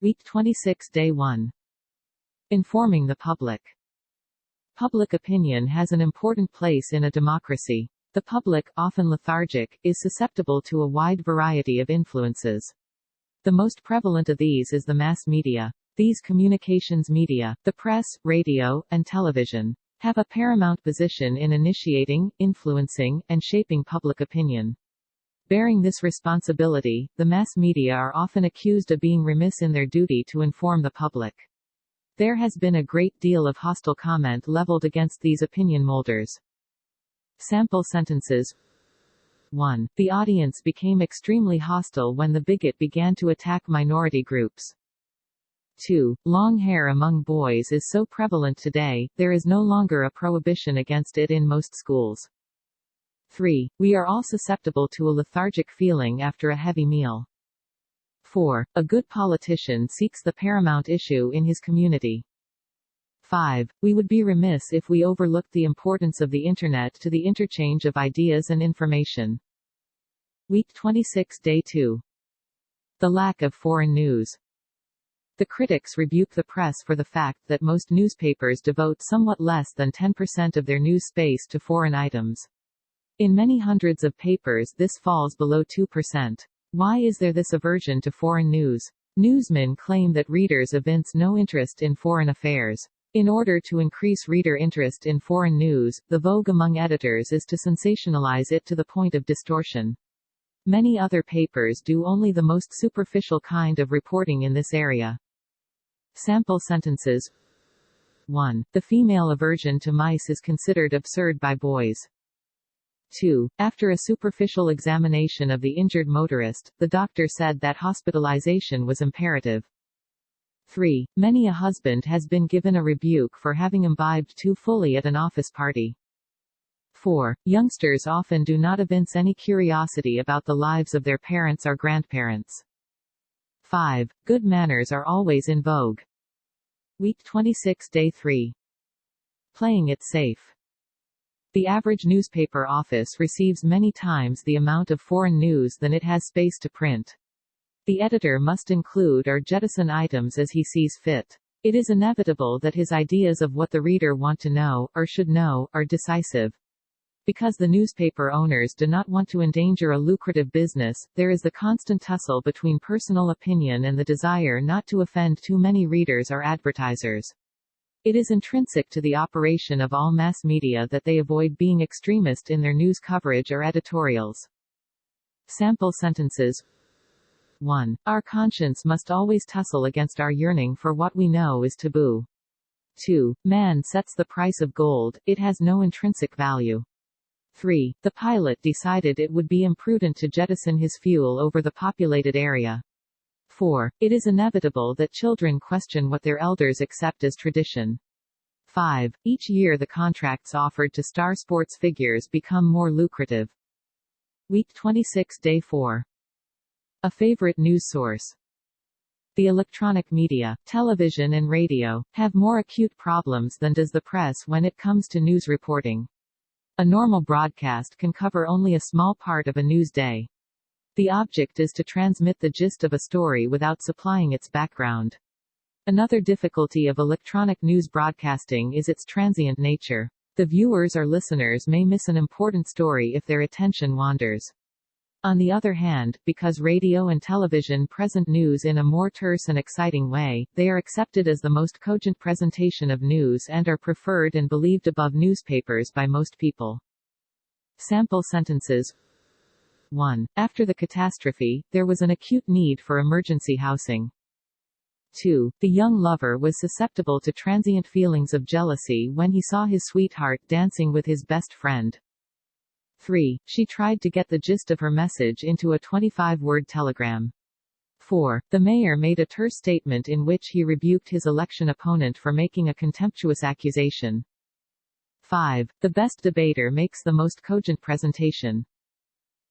Week 26, Day 1. Informing the public. Public opinion has an important place in a democracy. The public, often lethargic, is susceptible to a wide variety of influences. The most prevalent of these is the mass media. These communications media, the press, radio, and television, have a paramount position in initiating, influencing, and shaping public opinion. Bearing this responsibility, the mass media are often accused of being remiss in their duty to inform the public. There has been a great deal of hostile comment leveled against these opinion molders. Sample sentences. 1. The audience became extremely hostile when the bigot began to attack minority groups. 2. Long hair among boys is so prevalent today, there is no longer a prohibition against it in most schools. 3. We are all susceptible to a lethargic feeling after a heavy meal. 4. A good politician seeks the paramount issue in his community. 5. We would be remiss if we overlooked the importance of the Internet to the interchange of ideas and information. Week 26, Day 2. The lack of foreign news. The critics rebuke the press for the fact that most newspapers devote somewhat less than 10% of their news space to foreign items. In many hundreds of papers this falls below 2%. Why is there this aversion to foreign news? Newsmen claim that readers evince no interest in foreign affairs. In order to increase reader interest in foreign news, the vogue among editors is to sensationalize it to the point of distortion. Many other papers do only the most superficial kind of reporting in this area. Sample sentences. 1. The female aversion to mice is considered absurd by boys. 2. After a superficial examination of the injured motorist, the doctor said that hospitalization was imperative. 3. Many a husband has been given a rebuke for having imbibed too fully at an office party. 4. Youngsters often do not evince any curiosity about the lives of their parents or grandparents. 5. Good manners are always in vogue. Week 26, Day 3. Playing it safe. The average newspaper office receives many times the amount of foreign news than it has space to print. The editor must include or jettison items as he sees fit. It is inevitable that his ideas of what the reader want to know, or should know, are decisive. Because the newspaper owners do not want to endanger a lucrative business, there is the constant tussle between personal opinion and the desire not to offend too many readers or advertisers. It is intrinsic to the operation of all mass media that they avoid being extremist in their news coverage or editorials. Sample sentences. 1. Our conscience must always tussle against our yearning for what we know is taboo. 2. Man sets the price of gold, it has no intrinsic value. 3. The pilot decided it would be imprudent to jettison his fuel over the populated area. 4. It is inevitable that children question what their elders accept as tradition. 5. Each year the contracts offered to star sports figures become more lucrative. Week 26, Day 4. A favorite news source. The electronic media, television and radio, have more acute problems than does the press when it comes to news reporting. A normal broadcast can cover only a small part of a news day. The object is to transmit the gist of a story without supplying its background. Another difficulty of electronic news broadcasting is its transient nature. The viewers or listeners may miss an important story if their attention wanders. On the other hand, because radio and television present news in a more terse and exciting way, they are accepted as the most cogent presentation of news and are preferred and believed above newspapers by most people. Sample sentences. 1. After the catastrophe, there was an acute need for emergency housing. 2. The young lover was susceptible to transient feelings of jealousy when he saw his sweetheart dancing with his best friend. 3. She tried to get the gist of her message into a 25-word telegram. 4. The mayor made a terse statement in which he rebuked his election opponent for making a contemptuous accusation. 5. The best debater makes the most cogent presentation.